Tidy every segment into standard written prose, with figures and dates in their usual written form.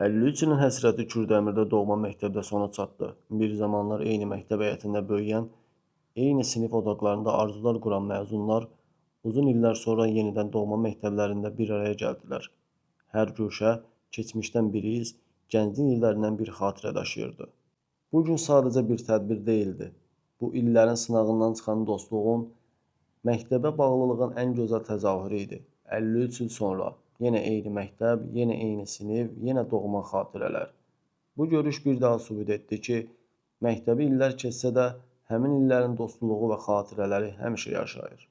53 ilin həsrəti Kürdəmirdə doğma məktəbdə sona çatdı. Bir zamanlar eyni məktəb həyətində böyüyən, eyni sinif otaqlarında arzular quran məzunlar uzun illər sonra yenidən doğma məktəblərində bir araya gəldilər. Hər guşə keçmişdən bir iz, gənclik illərindən bir xatirə daşıyırdı. Bu gün sadəcə bir tədbir değildi. Bu illərin sınağından çıxan dostluğun, məktəbə bağlılığın ən gözəl təzahürü idi. 53 il sonra yenə eyni məktəb, yenə eyni sinif, yenə doğma xatirələr. Bu görüş bir daha sübut etdi ki, məktəbi illər keçsə də həmin illərin dostluğu və xatirələri həmişə yaşayır.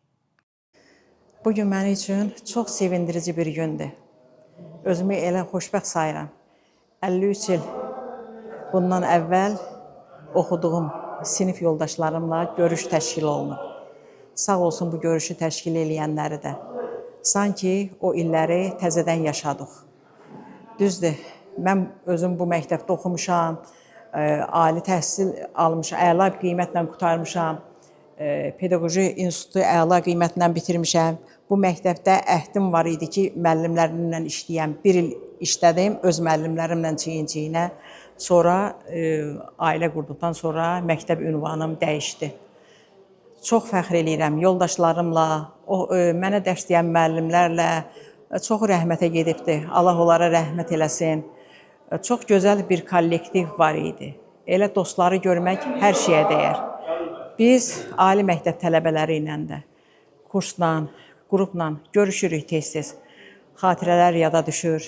Bugün mənim üçün çox sevindirici bir gündür. Özümü elə xoşbəxt sayıram. 53 il bundan əvvəl oxuduğum sinif yoldaşlarımla görüş təşkil olunub. Sağ olsun bu görüşü təşkil edənləri də. Sanki o illəri təzədən yaşadıq. Düzdür, mən özüm bu məktəbdə oxumuşam, ali təhsil almışam, əla qiymətlə qurtarmışam, pedaqoji institutu əla qiymətlə bitirmişəm. Bu məktəbdə əhdim var idi ki, müəllimlərimlə işləyəm. Bir il işlədim, öz müəllimlərimlə çiyin-çiyinə. Sonra ailə qurduqdan sonra məktəb ünvanım dəyişdi. Çox fəxr edirəm yoldaşlarımla, mənə dərs deyən müəllimlərlə, çoxu rəhmətə gedibdir. Allah onlara rəhmət eləsin. Çox gözəl bir kollektiv var idi. Elə dostları görmək hər şeyə dəyər. Biz ali məktəb tələbələri ilə də kursla, qrupla görüşürük tez-tez. Xatirələr yada düşür.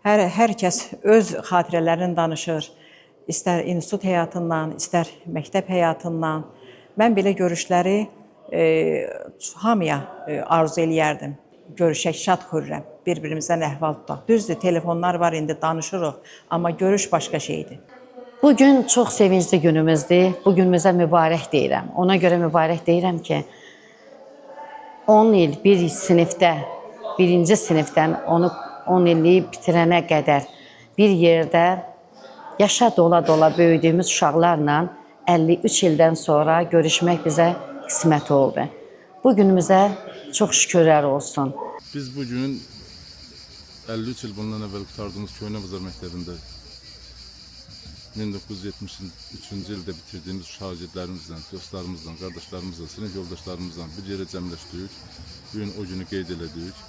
Hər kəs öz xatirələrini danışır. İstər institut həyatından, istər məktəb həyatından. Mən belə görüşləri hamıya arzu eləyərdim. Görüşək, şad xürrəm, bir-birimizdən əhval tutaq. Düzdür, telefonlar var, indi danışırıq, amma görüş başqa şeydir. Bugün çox sevincli günümüzdür. Bu günümüzə mübarək deyirəm. Ona görə mübarək deyirəm ki, 10 il bir sinifdə, birinci sinifdən 10 illiyi bitirənə qədər bir yerdə yaşa dola-dola böyüdüyümüz uşaqlarla 53 ildən sonra görüşmək bizə qismət oldu. Bu günümüzə çox şükürlər olsun. Biz bugün 53 il bundan əvvəl qurtardığımız Köhnə Bazar məktəbində 1973-cü ildə bitirdiyimiz şagirdlərimizlə, dostlarımızla, qardaşlarımızla, sinif yoldaşlarımızla bir yerə cəmləşdik. Bugün o günü qeyd elədik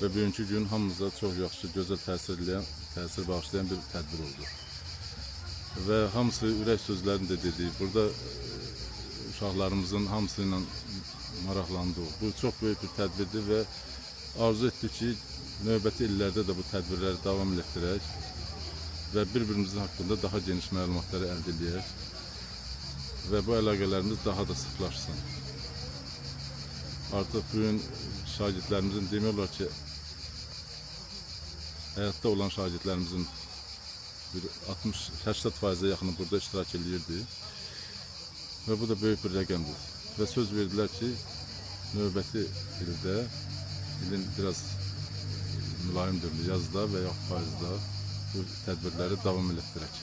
və bugünkü gün hamımıza çox yaxşı, gözəl təsir bağışlayan bir tədbir oldu. Və hamısı ürək sözlərini də dedik. Burada uşaqlarımızın hamısı ilə maraqlandıq. Bu çox böyük bir tədbirdir və arzu etdik ki, növbəti illərdə də bu tədbirləri davam etdirək və bir-birimizin haqqında daha geniş məlumatları əldə edək və bu əlaqələrimiz daha da sıxlaşsın. Artıq bugün şagirdlərimizin demək olar ki, həyatda olan şagirdlərimizin 60-80%-ə yaxını burada iştirak edirdi və bu da böyük bir rəqəmdir. Və söz verdilər ki, növbəti ildə, ilin biraz mülayim dövrü yazda və yaxud payızda bu tədbirləri davam etdirək.